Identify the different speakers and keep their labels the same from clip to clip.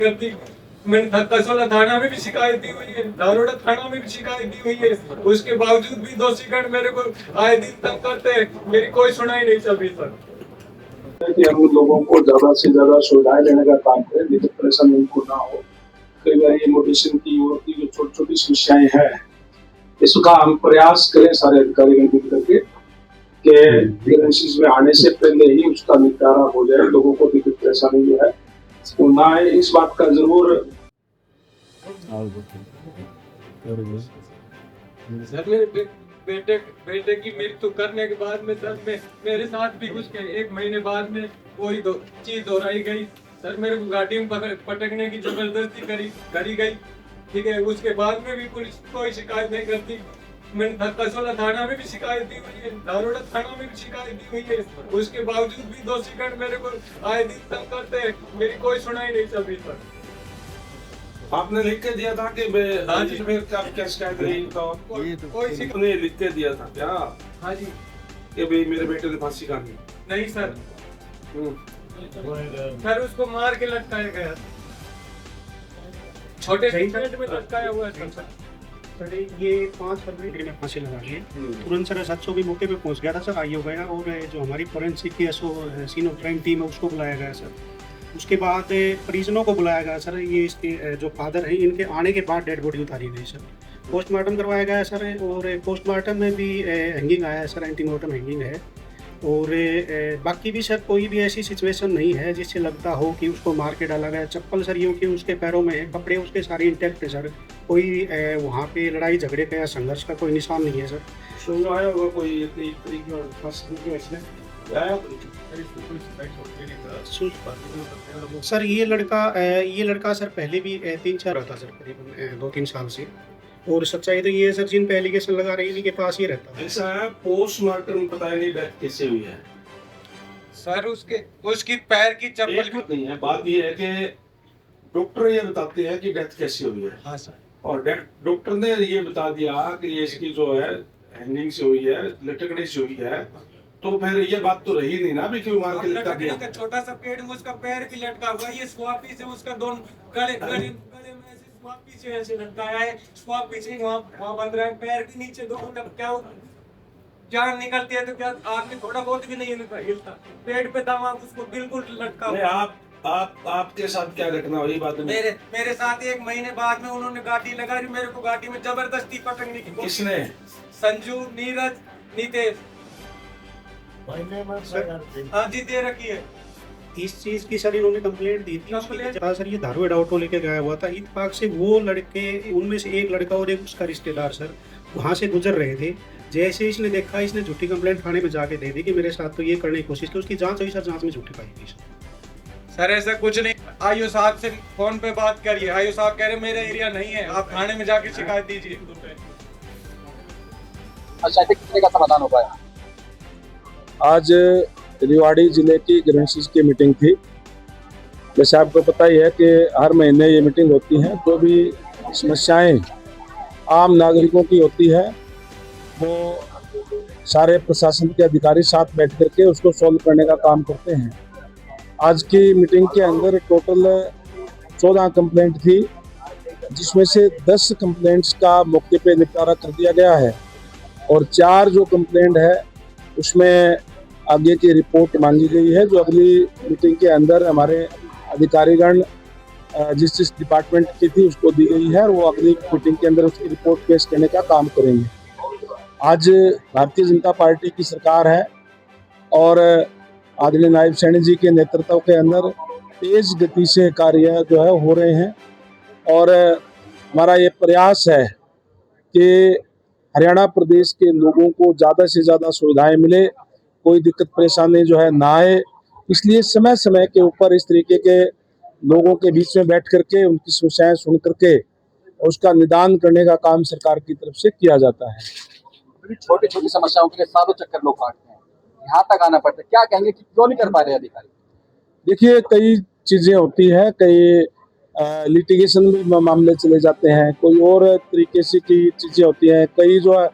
Speaker 1: करती। मैंने कसोला थाना में भी शिकायत दी हुई है, दारोड़ा थाना में भी शिकायत दी हुई है। उसके बावजूद भी 2 सेकंड मेरे को आए दिन तंग करते हैं, मेरी कोई सुनाई नहीं चल रही सर।
Speaker 2: कि हम लोगों को ज्यादा से ज्यादा सुविधाएं देने का काम करें, जिससे परेशानी उनको ना हो। कई बार ये मोटिवेशन की और की जो छोटी छोटी समस्याएं हैं, इसका हम प्रयास करें सारे अधिकारी मिल करके कि ग्रीवेंसेस में आने से पहले ही उसका निपटारा हो जाए, लोगों को दिक्कत परेशानी जो है वो ना आए। इस बात का जरूर
Speaker 1: सर मेरे बेटे बेटे की मृत्यु करने के बाद में सर मेरे साथ भी कुछ 1 महीने बाद में कोई चीज दोहराई गई सर। मेरे को गाड़ी में पटकने की जबरदस्ती करी गई, ठीक है। उसके बाद में भी पुलिस कोई शिकायत नहीं करती। मैंने कसोला थाना में भी शिकायत दी हुई है, दारोड़ा थाना में भी शिकायत दी हुई है। उसके बावजूद भी 2 सेकंड मेरे को आए दिन तंग करते हैं, मेरी कोई सुनाई नहीं चल रही सर।
Speaker 3: आपने लिख के दिया था कि
Speaker 1: हाँ जी।
Speaker 3: फिर क्या शिकायत रही तो
Speaker 1: कोई शिकायत
Speaker 3: आपने लिख के दिया था क्या
Speaker 1: हाँ जी
Speaker 3: कि भाई मेरे बेटे ने फांसी काटी?
Speaker 1: नहीं सर, सर उसको मार के लटकाया गया, छोटे पेट में लटकाया हुआ है सर।
Speaker 4: सर ये 5 फरवरी ने फांसी लगा ली है। तुरंत सर एसएचओ भी मौके पे पहुंच गया था सर, आई हो गया। और जो हमारी फोरेंसिक की सीन ऑफ क्राइम टीम है उसको बुलाया गया सर। उसके बाद परिजनों को बुलाया गया सर। ये इसके जो फादर हैं इनके आने के बाद डेड बॉडी उतारी गई सर। पोस्टमार्टम करवाया गया सर, और पोस्टमार्टम में भी हैंगिंग आया है सर, एंटीमॉर्टम हैंगिंग है। और बाकी भी सर कोई भी ऐसी सिचुएशन नहीं है जिससे लगता हो कि उसको मार के डाला गया। चप्पल सर यूँ कि उसके पैरों में है, कपड़े उसके सारे इंटैक्ट है सर। कोई वहाँ पे लड़ाई झगड़े का या संघर्ष का कोई निशान नहीं है सर।
Speaker 3: सुन आया होगा कोई इतनी तरीके और फांसी इसने आया
Speaker 4: सर ये लड़का सर पहले भी 3-4 रहता सर, करीबन 2-3 साल से। और सच्चाई तो ये है सर, जिन पे एलिगेशन लगा रहे हैं इन्हीं के पास ही रहता है।
Speaker 3: ऐसा है पोस्टमार्टम पता नहीं डेथ कैसे हुई है
Speaker 1: सर उसकी पैर की चप्पल
Speaker 3: एक बात नहीं है। बात ये है कि डॉक्टर ये बताते हैं कि डेथ कैसी हुई है।
Speaker 1: हाँ सर,
Speaker 3: और डॉक्टर ने ये बता दिया कि ये इसकी जो है हैंगिंग से हुई है, लटकने से हुई है, तो फिर ये बात तो रही नहीं ना भी क्यों मार के लटका दिया।
Speaker 1: का छोटा सा पेड़ में उसका पैर भी लटका हुआ है। ये स्वापी से उसका दोनों गले में ऐसे स्वापी से ऐसे लटकाया है, स्वापी से वहाँ बंद रहा है। पैर के नीचे दोनों क्या जान निकलती है तो क्या आगे थोड़ा बहुत भी नहीं हिलता। पेट पे दावा उसको बिल्कुल लटका हुआ।
Speaker 3: आपके साथ क्या घटना हुई बात में?
Speaker 1: मेरे साथ 1 महीने बाद में उन्होंने गाड़ी लगा दी, मेरे को गाड़ी में जबरदस्ती पटकने की कोशिश।
Speaker 3: किसने?
Speaker 1: संजू, नीरज, नितेश। हाँ जी, दे रखी है।
Speaker 4: इस चीज की सर इन्होंने कंप्लेंट दी थी। हाँ सर, ये धारवाड़ ऑटो लेके गया हुआ था। इत्तेफाक से वो लड़के, उनमें से एक लड़का और एक उसका रिश्तेदार सर वहाँ से गुजर रहे थे। जैसे इसने देखा, इसने झूठी कंप्लेंट थाने में जाके दे दी कि मेरे साथ तो ये करने की कोशिश की। उसकी जांच हुई सर, जांच में झूठी पाई गई
Speaker 1: सर। ऐसा कुछ नहीं। आयु साहब से फोन पे बात करिए, आयु साहब कह रहे मेरा एरिया नहीं है, आप थाने में जाके शिकायत दीजिए।
Speaker 5: अच्छा, कितने का समाधान हो पाया?
Speaker 2: आज रेवाड़ी जिले की ग्रीवेंसेस की मीटिंग थी। जैसे आपको पता ही है कि हर महीने ये मीटिंग होती है। जो भी समस्याएं आम नागरिकों की होती है वो सारे प्रशासन के अधिकारी साथ बैठ करके उसको सॉल्व करने का काम करते हैं। आज की मीटिंग के अंदर टोटल 14 कंप्लेंट थी, जिसमें से 10 कंप्लेंट्स का मौके पे निपटारा कर दिया गया है। और 4 जो कंप्लेंट है उसमें आगे की रिपोर्ट मांगी गई है, जो अगली मीटिंग के अंदर हमारे अधिकारीगण जिस डिपार्टमेंट की थी उसको दी गई है, और वो अगली मीटिंग के अंदर उसकी रिपोर्ट पेश करने का काम करेंगे। आज भारतीय जनता पार्टी की सरकार है और आदरणीय नायब सैनी जी के नेतृत्व के अंदर तेज गति से कार्य जो है हो रहे हैं। और हमारा ये प्रयास है कि हरियाणा प्रदेश के लोगों को ज़्यादा से ज़्यादा सुविधाएं मिले, कोई दिक्कत परेशानी जो है ना आए। इसलिए समय समय के ऊपर इस तरीके के लोगों के बीच में बैठ करके उनकी समस्याएं सुन करके उसका निदान करने का काम सरकार की तरफ से किया जाता है।
Speaker 5: छोटी छोटी समस्याओं के लिए सालों चक्कर लोग काटते हैं, यहाँ तक आना पड़ता है। क्या कहेंगे कि क्यों नहीं कर पा रहे अधिकारी?
Speaker 2: देखिए, कई चीज़ें होती है, कई लिटिगेशन में मामले चले जाते हैं, कोई और तरीके से की चीज़ें होती हैं, कई जो है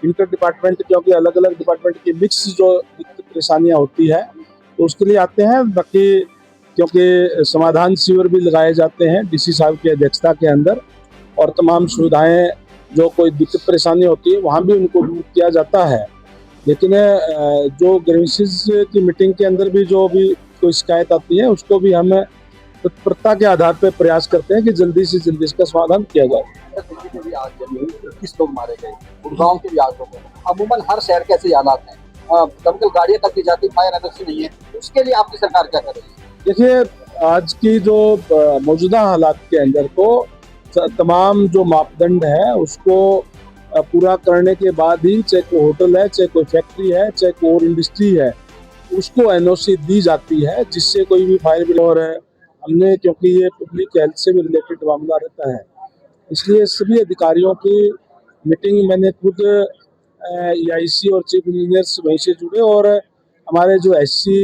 Speaker 2: इंटर डिपार्टमेंट, क्योंकि अलग अलग डिपार्टमेंट की मिक्स जो दिक्कत परेशानियाँ होती है तो उसके लिए आते हैं। बाकी क्योंकि समाधान शिविर भी लगाए जाते हैं डीसी साहब की अध्यक्षता के अंदर, और तमाम सुविधाएं जो कोई दिक्कत परेशानी होती है वहाँ भी उनको दूर किया जाता है। लेकिन जो ग्रीवेंसेस की मीटिंग के अंदर भी जो भी कोई शिकायत आती है उसको भी हम तत्परता के आधार पर प्रयास करते हैं कि जल्दी से जल्दी इसका समाधान किया जाए।
Speaker 5: दिल्ली में भी आग जली हुई, 21 लोग मारे गए, गुड़गांव के भी आग हो गए। अमूमन हर शहर के ऐसे हालात हैं, दमकल गाड़ियां तक नहीं जाती, फायर एनर्जी नहीं है, उसके लिए आपकी सरकार क्या कर रही है?
Speaker 2: देखिए, आज की जो मौजूदा हालात के अंदर तो तमाम जो मापदंड है उसको पूरा करने के बाद ही, चाहे कोई होटल है, चाहे कोई फैक्ट्री है, चाहे कोई और इंडस्ट्री है, उसको एनओसी दी जाती है, जिससे कोई भी फायर बिल और हमने, क्योंकि ये पब्लिक हेल्थ से भी रिलेटेड मामला रहता है, इसलिए सभी अधिकारियों की मीटिंग मैंने खुद EIC और चीफ इंजीनियर्स वहीं से जुड़े, और हमारे जो SC,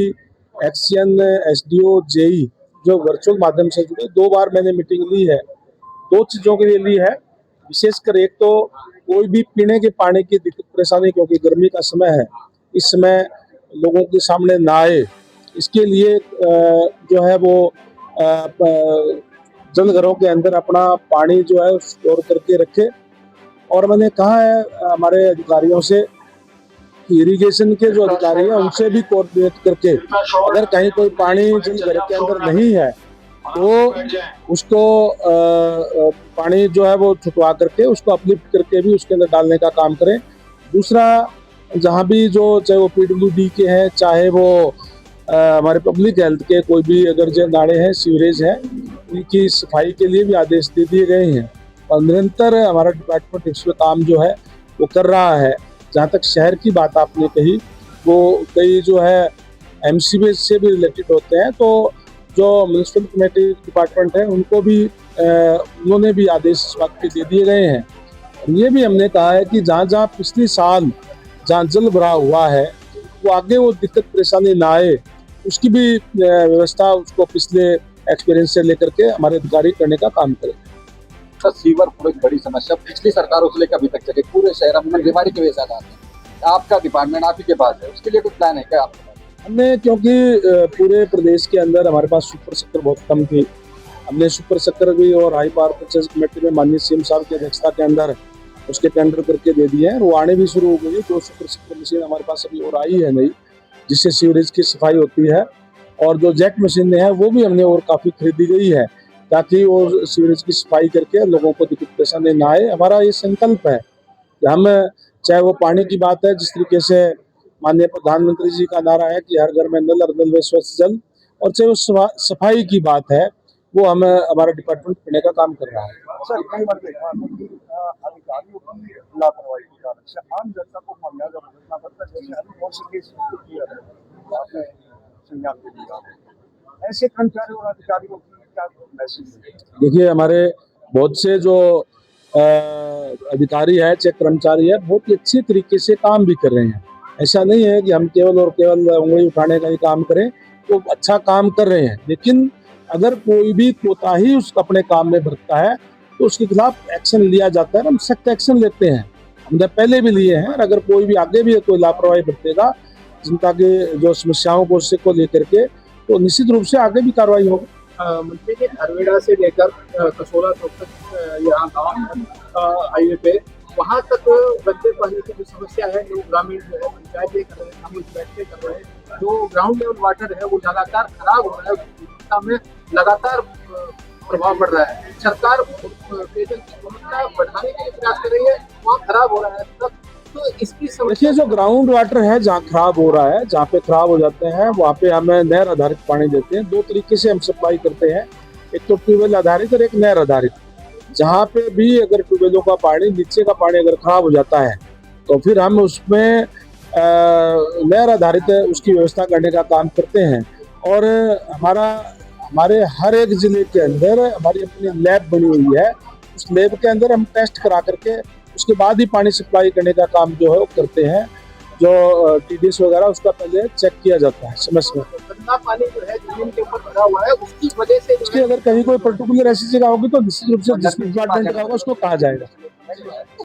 Speaker 2: एक्शन, SDO, JE जो वर्चुअल माध्यम से जुड़े, 2 बार मैंने मीटिंग ली है। 2 चीज़ों के लिए ली है, विशेषकर एक तो कोई भी पीने के पानी की दिक्कत परेशानी, क्योंकि गर्मी का समय है, इस समय लोगों के सामने ना आए, इसके लिए जो है वो जल घरों के अंदर अपना पानी जो है स्टोर करके रखे। और मैंने कहा है हमारे अधिकारियों से कि इरिगेशन के जो अधिकारी हैं उनसे भी कोऑर्डिनेट करके, अगर कहीं कोई पानी जल घर के अंदर नहीं है तो उसको पानी जो है वो छुटवा करके उसको अपलिफ्ट करके भी उसके अंदर डालने का काम करें। दूसरा, जहाँ भी जो चाहे वो PWD के हैं, चाहे वो हमारे पब्लिक हेल्थ के कोई भी अगर जो नाले हैं, सीवरेज है, उनकी सफाई के लिए भी आदेश दे दिए गए हैं, और निरंतर हमारा डिपार्टमेंट इसमें काम जो है वो कर रहा है। जहाँ तक शहर की बात आपने कही, वो कई जो है MCB से भी रिलेटेड होते हैं, तो जो म्यूनिसिपल कमेटी डिपार्टमेंट है उनको भी उन्होंने भी आदेश इस बात के दे दिए गए हैं। ये भी हमने कहा है कि जहाँ जहाँ पिछले साल जहाँ जल भराव हुआ है वो आगे वो दिक्कत परेशानी ना आए, उसकी भी व्यवस्था उसको पिछले एक्सपीरियंस से लेकर के हमारे अधिकारी करने का काम करें।
Speaker 5: सर, सीवर एक बड़ी समस्या, पिछली सरकार उस लेकर अभी तक चले, पूरे शहर में बीमारी के वजह से आपका डिपार्टमेंट आप ही के पास है, उसके लिए कुछ प्लान है क्या आपके पास?
Speaker 2: हमने, क्योंकि पूरे प्रदेश के अंदर हमारे पास सुपर सेक्टर बहुत कम थी, हमने सुपर सेक्टर भी और हाई पावर परचेज कमेटी में माननीय CM साहब की अध्यक्षता के अंदर उसके टेंडर करके दे दिए हैं, वो आने भी शुरू हो गई। 2 सुपर सेक्टर मशीन हमारे पास अभी और आई है नहीं, जिससे सीवरेज की सफाई होती है, और जो जेट मशीनें हैं वो भी हमने और काफ़ी खरीदी गई है, ताकि वो सीवरेज की सफाई करके लोगों को दिक्कत परेशानी ना आए। हमारा ये संकल्प है कि हम, चाहे वो पानी की बात है, जिस तरीके से माननीय प्रधानमंत्री जी का नारा है कि हर घर में नल, हर नल में स्वच्छ जल, और चाहे वो सफाई की बात है, वो हम हमारा डिपार्टमेंट करने का काम कर रहा है।
Speaker 6: सर, कई बार देखा है कि अधिकारियों की लापरवाही के कारण से आम जनता को खामियाजा भुगतना पड़ता है, जैसे अभी बहुत से केस किया आपने संज्ञान में लिया, ऐसे कर्मचारियों और अधिकारियों की क्या मैसेज है?
Speaker 2: देखिए, हमारे बहुत से जो अधिकारी है, चाहे कर्मचारी है, बहुत ही अच्छे तरीके से काम भी कर रहे हैं। ऐसा नहीं है कि हम केवल और केवल उंगली उठाने का ही काम करें, तो अच्छा काम कर रहे हैं, लेकिन अगर कोई भी कोताही उस अपने काम में बरतता है तो उसके खिलाफ एक्शन लिया जाता है। हम सख्त एक्शन लेते हैं, हमने पहले भी लिए हैं, और अगर कोई भी आगे भी कोई लापरवाही बरतेगा जनता के जो समस्याओं को लेकर के, तो निश्चित रूप से आगे भी कार्रवाई होगी।
Speaker 6: मंत्री के हरवेड़ा से लेकर कसोला चौक तक यहाँ गाँव हाईवे पे, वहाँ तक गंदे पानी की जो समस्या है, जो ग्रामीण जो है पंचायतें कर रहे हैं, हम बैठते कर रहे हैं, जो ग्राउंड लेवल वाटर है वो लगातार खराब हो रहा है, गुणवत्ता में लगातार प्रभाव पड़ रहा है। सरकार पेयजल की गुणवत्ता बढ़ाने के लिए प्रयास कर रही है, वहाँ खराब हो रहा है। तो इसकी
Speaker 2: देखिए, जो ग्राउंड वाटर है जहाँ खराब हो रहा है, जहाँ पे खराब हो जाते हैं, वहाँ पे हमें नहर आधारित पानी देते हैं। 2 तरीके से हम सप्लाई करते हैं, एक तो ट्यूबवेल आधारित और एक नहर आधारित। जहाँ पे भी अगर ट्यूबवेलों का पानी, नीचे का पानी अगर खराब हो जाता है, तो फिर हम उसमें नहर आधारित उसकी व्यवस्था करने का काम करते हैं। और हमारे हर एक जिले के अंदर हमारी अपनी लैब बनी हुई है, उस लैब के अंदर हम टेस्ट करा करके उसके बाद ही पानी सप्लाई करने का काम जो है वो करते हैं। जो TDS वगैरह उसका पहले चेक किया जाता है समय समय।
Speaker 6: गंदा पानी जो है जमीन के ऊपर भरा हुआ है, उसकी वजह से
Speaker 2: उसकी अगर कहीं कोई पर्टिकुलर ऐसी जगह होगी तो निश्चित रूप से जिस डिपार्टमेंट का होगा उसको कहा जाएगा।